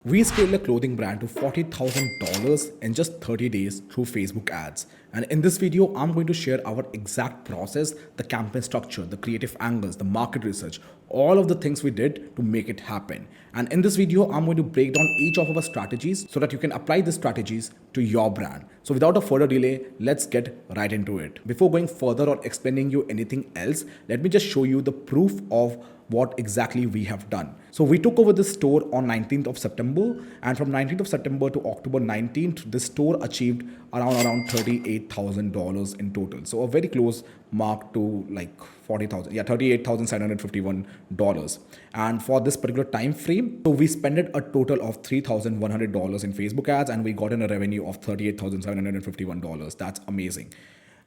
We scaled a clothing brand to $40,000 in just 30 days through Facebook ads. And in this video, I'm going to share our exact process, the campaign structure, the creative angles, the market research, all of the things we did to make it happen. And in this video, I'm going to break down each of our strategies so that you can apply these strategies to your brand. So without a further delay, let's get right into it. Before going further or explaining you anything else, let me just show you the proof of what exactly we have done. So we took over this store on 19th of September, and from 19th of September to October 19th, this store achieved around $38,000 in total. So a very close mark to like 40,000, yeah, $38,751. And for this particular time frame, so we spent a total of $3,100 in Facebook ads, and we got in a revenue of $38,751. That's amazing.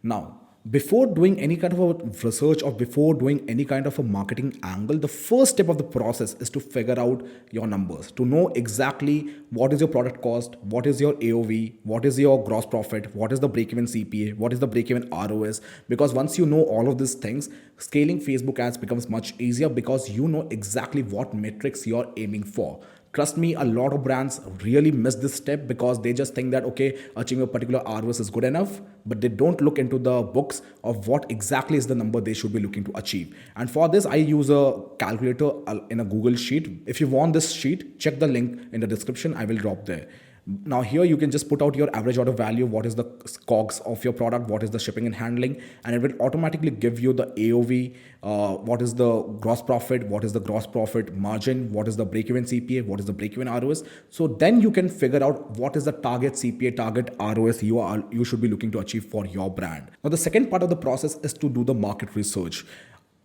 Now, before doing any kind of a research or before doing any kind of a marketing angle, the first step of the process is to figure out your numbers, to know exactly what is your product cost, what is your AOV, what is your gross profit, what is the break-even CPA, what is the break-even ROS. Because once you know all of these things, scaling Facebook ads becomes much easier because you know exactly what metrics you're aiming for. Trust me, a lot of brands really miss this step because they just think that, okay, achieving a particular ROS is good enough, but they don't look into the books of what exactly is the number they should be looking to achieve. And for this, I use a calculator in a Google Sheet. If you want this sheet, check the link in the description. I will drop there. Now here you can just put out your average order value, what is the COGS of your product, what is the shipping and handling, and it will automatically give you the AOV, what is the gross profit, what is the gross profit margin, what is the break-even CPA, what is the break-even ROS. So then you can figure out what is the target CPA, target ROS you should be looking to achieve for your brand. Now the second part of the process is to do the market research.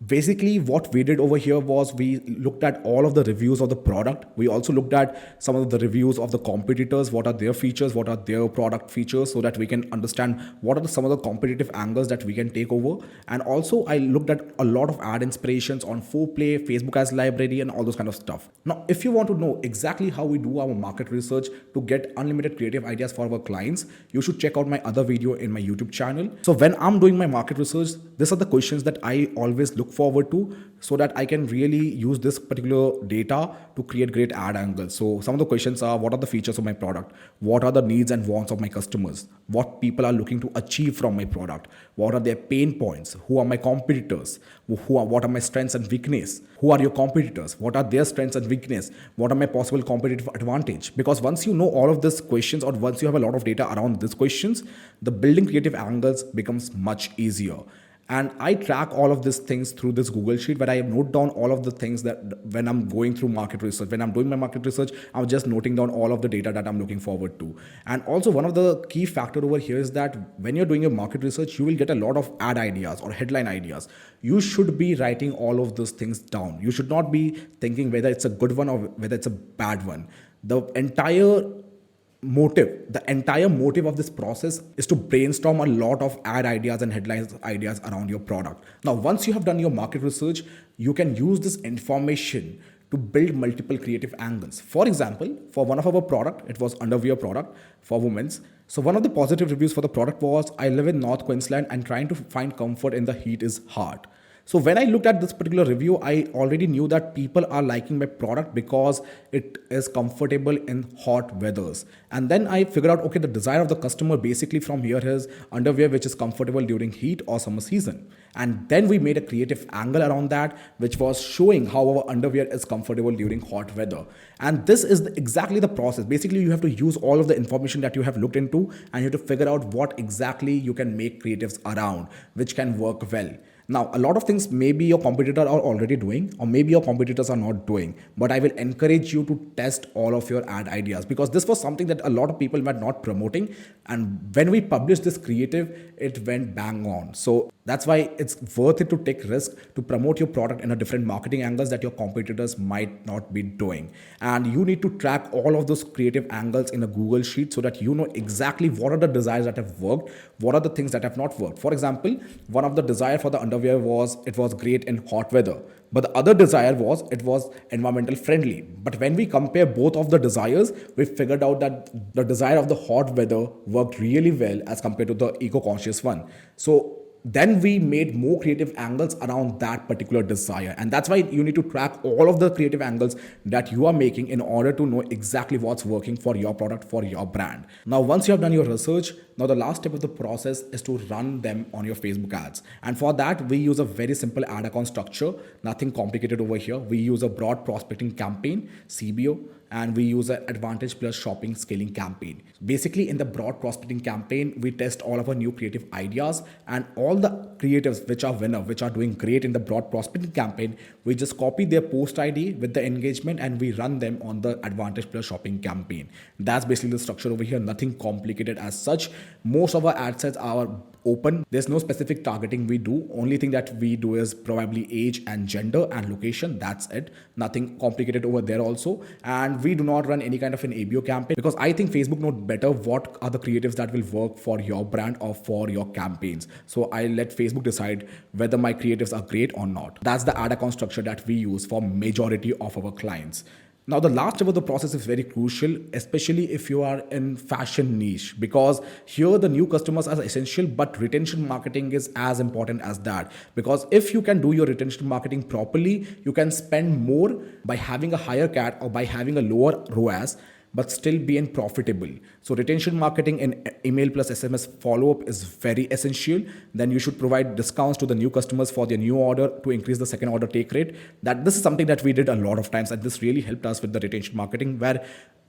Basically, what we did over here was we looked at all of the reviews of the product. We also looked at some of the reviews of the competitors, what are their features, what are their product features, so that we can understand what are some of the competitive angles that we can take over. And also, I looked at a lot of ad inspirations on Foreplay, Facebook Ads Library, and all those kind of stuff. Now, if you want to know exactly how we do our market research to get unlimited creative ideas for our clients, you should check out my other video in my YouTube channel. So when I'm doing my market research, these are the questions that I always look forward to so that I can really use this particular data to create great ad angles. So some of the questions are, what are the features of my product? What are the needs and wants of my customers? What people are looking to achieve from my product? What are their pain points? Who are my competitors? What are my strengths and weakness? Who are your competitors? What are their strengths and weakness? What are my possible competitive advantage? Because once you know all of these questions, or once you have a lot of data around these questions, the building creative angles becomes much easier. And I track all of these things through this Google Sheet where I note down all of the things that when I'm going through market research, when I'm doing my market research, I'm just noting down all of the data that I'm looking forward to. And also one of the key factor over here is that when you're doing your market research, you will get a lot of ad ideas or headline ideas. You should be writing all of those things down. You should not be thinking whether it's a good one or whether it's a bad one. The entire motive of this process is to brainstorm a lot of ad ideas and headlines ideas around your product. Now, once you have done your market research, you can use this information to build multiple creative angles. For example, for one of our product, it was underwear product for women's. So one of the positive reviews for the product was, I live in North Queensland and trying to find comfort in the heat is hard. So when I looked at this particular review, I already knew that people are liking my product because it is comfortable in hot weathers. And then I figured out, okay, the desire of the customer basically from here is underwear which is comfortable during heat or summer season. And then we made a creative angle around that, which was showing how our underwear is comfortable during hot weather. And this is exactly the process. Basically, you have to use all of the information that you have looked into, and you have to figure out what exactly you can make creatives around, which can work well. Now, a lot of things maybe your competitor are already doing, or maybe your competitors are not doing, but I will encourage you to test all of your ad ideas because this was something that a lot of people were not promoting. And when we published this creative, it went bang on. So that's why it's worth it to take risk to promote your product in a different marketing angles that your competitors might not be doing. And you need to track all of those creative angles in a Google Sheet so that you know exactly what are the desires that have worked, what are the things that have not worked. For example, one of the desire for the underwear was it was great in hot weather. But the other desire was it was environmental friendly. But when we compare both of the desires, we figured out that the desire of the hot weather worked really well as compared to the eco-conscious one. So then we made more creative angles around that particular desire. And that's why you need to track all of the creative angles that you are making in order to know exactly what's working for your product, for your brand. Now, once you have done your research, now the last step of the process is to run them on your Facebook ads. And for that, we use a very simple ad account structure, nothing complicated over here. We use a broad prospecting campaign, CBO, and we use an Advantage Plus shopping scaling campaign. Basically, in the broad prospecting campaign, we test all of our new creative ideas, and all the creatives which are winner, which are doing great in the broad prospecting campaign, we just copy their post ID with the engagement and we run them on the Advantage Plus shopping campaign. That's basically the structure over here, nothing complicated as such. Most of our ad sets are open. There's no specific targeting we do. Only thing that we do is probably age and gender and location. That's it. Nothing complicated over there also. And we do not run any kind of an ABO campaign because I think Facebook knows better what are the creatives that will work for your brand or for your campaigns. So I let Facebook decide whether my creatives are great or not. That's the ad account structure that we use for majority of our clients. Now, the last step of the process is very crucial, especially if you are in fashion niche, because here the new customers are essential, but retention marketing is as important as that. Because if you can do your retention marketing properly, you can spend more by having a higher CAC or by having a lower ROAS, but still being profitable. So retention marketing in email plus SMS follow-up is very essential. Then you should provide discounts to the new customers for their new order to increase the second order take rate. That this is something that we did a lot of times, and this really helped us with the retention marketing, where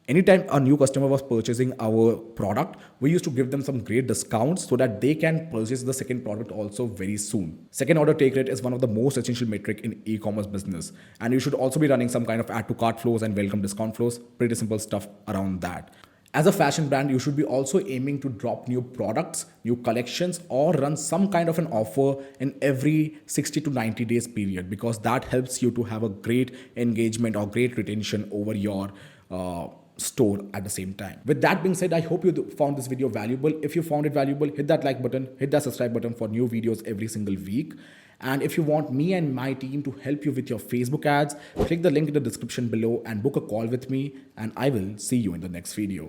anytime a new customer was purchasing our product, we used to give them some great discounts so that they can purchase the second product also very soon. Second order take rate is one of the most essential metric in e-commerce business. And you should also be running some kind of add to cart flows and welcome discount flows, pretty simple stuff around that. As a fashion brand, you should be also aiming to drop new products, new collections, or run some kind of an offer in every 60 to 90 days period, because that helps you to have a great engagement or great retention over your store at the same time. With that being said, I hope you found this video valuable. If you found it valuable, hit that like button, hit that subscribe button for new videos every single week. And if you want me and my team to help you with your Facebook ads, click the link in the description below and book a call with me, and I will see you in the next video.